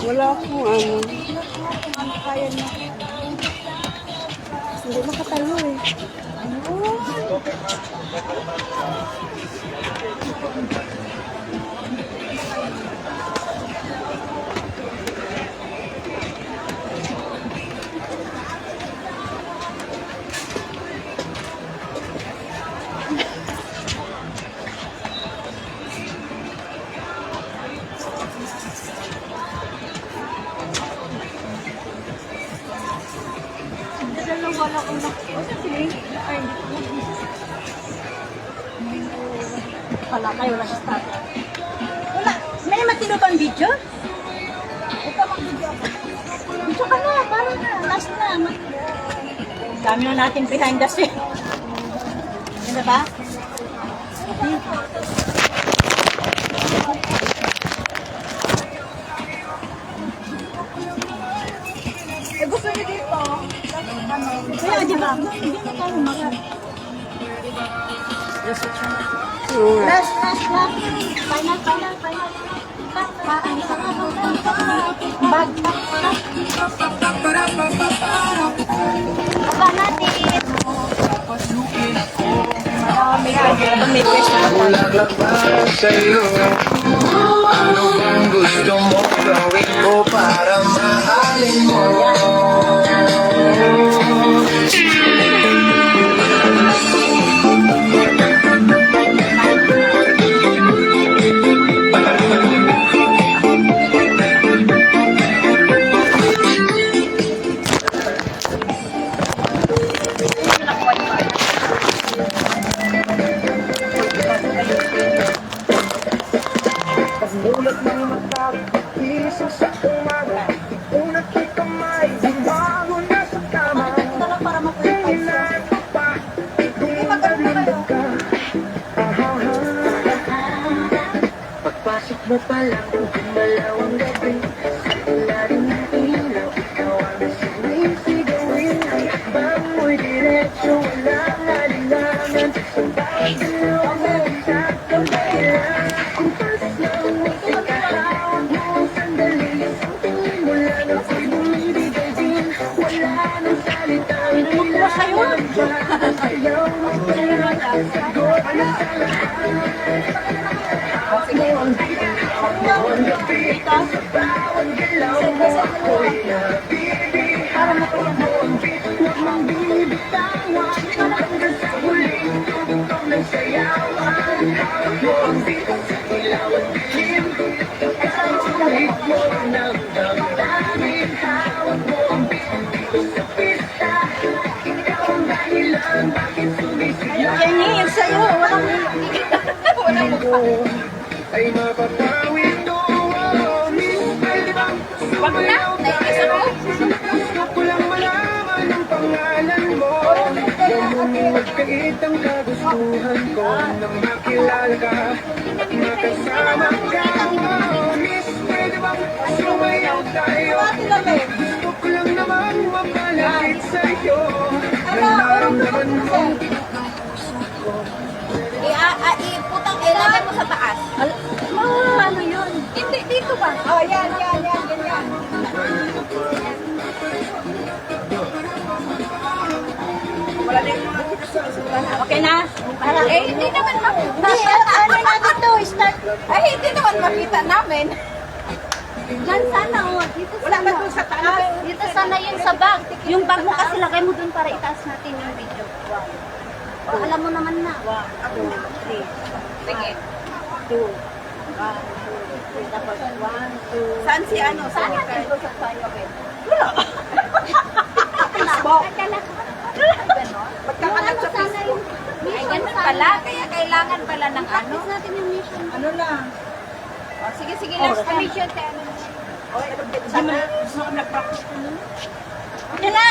Wala akong ano. Kaya na. Hindi makatalo eh. Wala akong ay, hindi ko. Wala kayo, wala sa start. Wala. May matino bang video? Ito mag-video ako. Video ka na, parang na. Last na. Dami na natin behind the scene. Ganda ba? Eh, gusto niyo dito? Kaya, di ba? Hindi na tayo mag- Last. Final. Bag. Baba natin. May question. Bulaklak para sa'yo. Ano bang gusto mo gawin ko para mahalin mo? Pagmulat ng mata, isang sa umaga, unat ko'y kamay, bago na sa kama. Kailan mo pa, kung nalulog ka. Pagpasok mo pa lang, gumalaw ang gabi. Wala rin ang ilaw, ikaw ang sinisigawin. Bang mo'y diretso, walang alinlangan. Ang bawat dalawa mo, sa kabaylan. Kung pasas na umusok ka, tawag mo ang sandali. Isang tingin mo lang ako'y bumibigay din. Wala nang salitang kailangan ba? Ayaw mo pala, sagot na sa lahat. Ako ang bitaw, ang gabi, sa bawat galaw mo ako'y nabibig. Ako ang bitaw, ang bibitawan, hanggang sa huling tugtog ng sayawan. Ako ang bitaw sa ilaw at dilim, ikaw ang ritmo ng damdamin. Hawak mo ang bitaw dito sa pista, ikaw ang dahilan bakit sumisigaw. Jenny, yung sa'yo. Walang mukha. Ay mapapawin ko pwede bang sumayaw tayo? Gusto ko lang malaman ang pangalan mo. Lumuwag kahit ang kagustuhan ko nang makilala ka at makasama ka. Miss, pwede bang sumayaw tayo? Gusto ko lang namang mapalapit sa'yo. Nararamdaman mo Iputang ilagay mo sa taas. Ano yun? Hindi, dito ba? Oh, yan, ganyan. Wala na yung mga okay na? Parang, hindi naman makita. Ano natin to? Start. Hindi naman makita namin. Diyan sana, dito sana. Wala ba doon sa taas? Dito sana yun sa bag. Yung bag mo kasi lagay mo doon para itaas natin yung video. Wow. Alam mo naman na. 1, 2, 3. Sige. 2. 1, 2, 3. Tapos 1, 2. Saan si ano? Saan natin ito sa sayo? Wala. Facebook. Magkakalat sa Facebook. Ay, ganun pala. Kaya kailangan pala ng ano. Practice natin yung mission. Ano lang. Sige, last mission. Gusto ko na-practice ko nun. Okay na.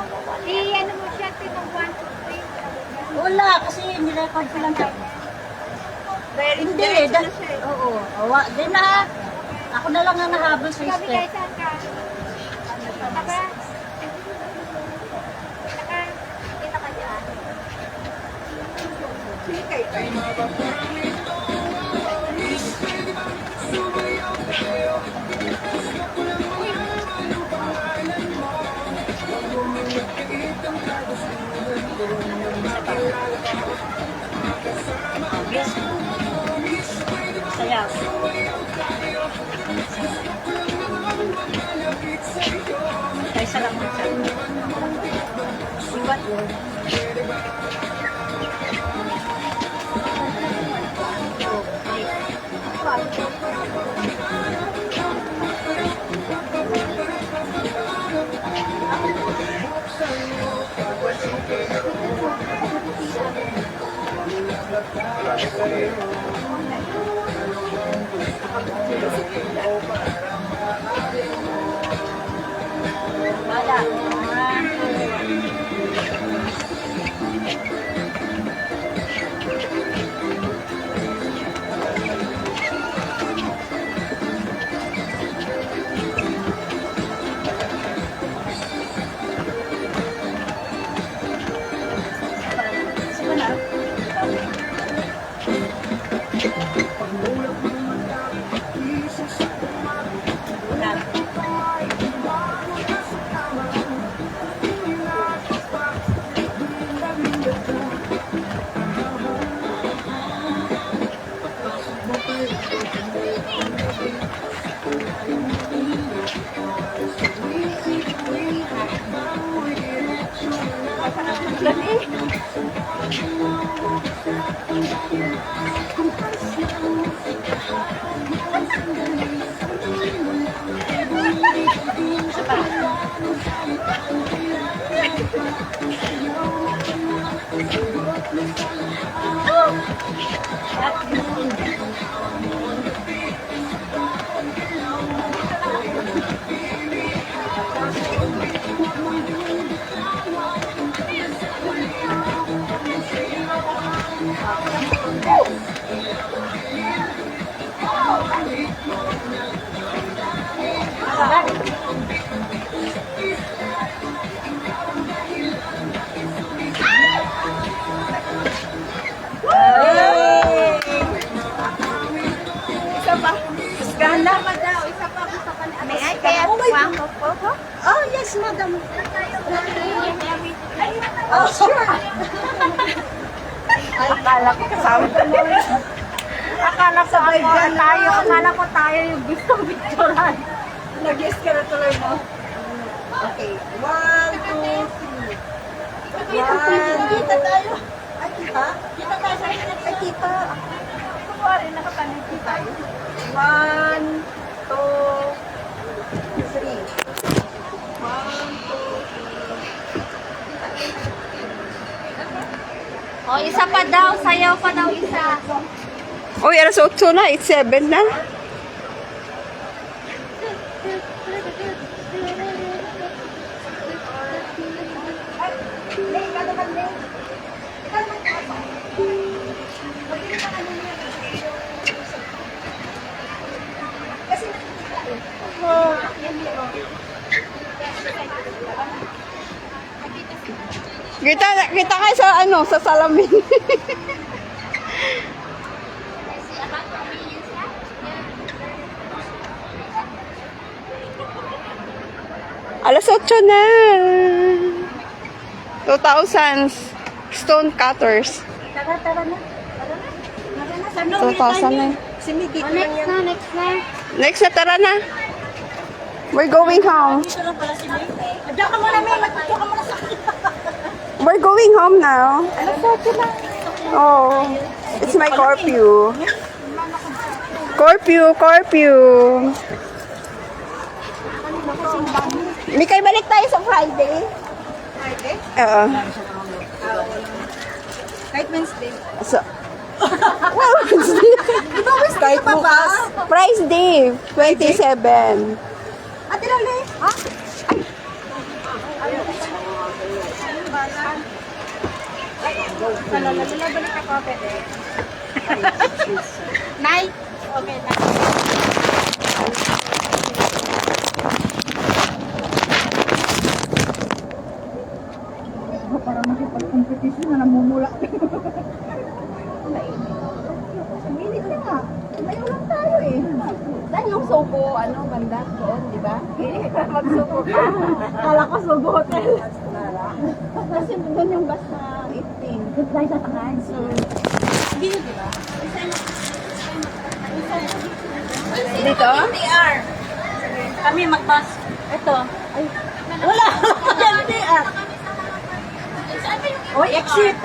Ano mo siya, tinong 1, 2, 3. Wala, kasi nirecord ko lang siya. Hindi, oo. Di na, ako na lang ang nahabol sa step. Sabi kayo saan ka? Taka? Kita ka dyan? Sige kayo. Kaysa lang mo siya. Iwan. Bala. Isa pa. Ganda pa daw. Isa pa. May I kaya one po? Oh, yes, madam. Oh, sure. Akala ko kasama ko na. Akala ko tayo. Akala ko tayo yung gusto picturean. Nag-guess ka na tuloy mo. Okay. 1, 2, 3. Kita tayo. Ay, kita? Kita tayo sa akin. Ay, kita. Kumari, nakapanig kita. 1, 2, 3. 1, 2, 3. O, isa pa daw. Sayaw pa daw isa. Uy, alas 8 na. It's 7 na. Kita kayo sa ano, sa salamin. Alas 8 na. 2000s stone cutters. Tara na. Tara na. 2000 na. Si Migit O, next na, next na. Next na, tara na. We're going home. Dito lang pala si Migit. Diyan ka muna, May. Magpito ka muna sa akin. We're going home now. Oh, it's my curfew. Curfew. Mikay, balik tayo sa Friday. Friday? Oo. Kahit Wednesday. So, well, Diba Wednesday pa ba? Price Day, 27. Ate Lale. Ha? Lala, balik ako, pwede. Nay. Okay, na. Para makipag-competition na namumula. Minit na nga. Mayo lang tayo eh. Dahil yung Sogo, banda doon, di ba? Hindi ka mag-Sogo ka. Kala ko Sogo Hotel. Kasi doon yung bus na 18. Doon tayo sa tangan. Hindi, di ba? Isa Dito? MTR. Kami mag-bus. Ito. Ay, wala. MTR. Oy, exit.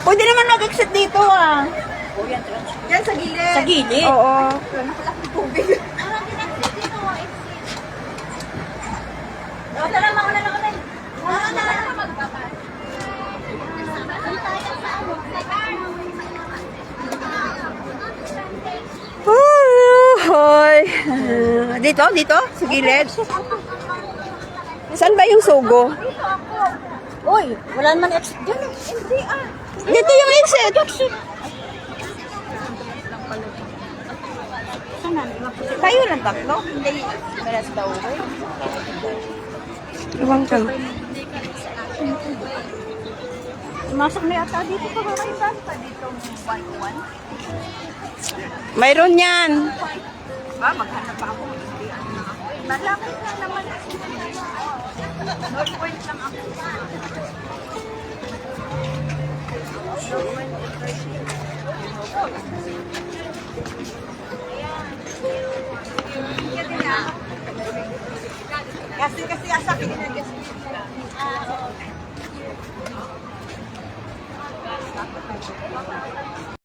Pwede naman mag-exit dito ah. Yan sa gilid. Sa gilid? Oo. Wala na, mauna na kami. Mauna na magbabas. Hoy. Dito? Dito? Sa gilid? Saan ba yung sugo? Uy, wala naman exit dyan. MTR. Dito yung exit. Kayo lang tatlo? Hindi. Meras daw. Iwan ka. Masok na yata dito pa kayo ba? Dito 101. Mayroon yan. Ba, maghanap pa ako. Malapit lang naman. North Point lang ako. Kasi asakin na guess.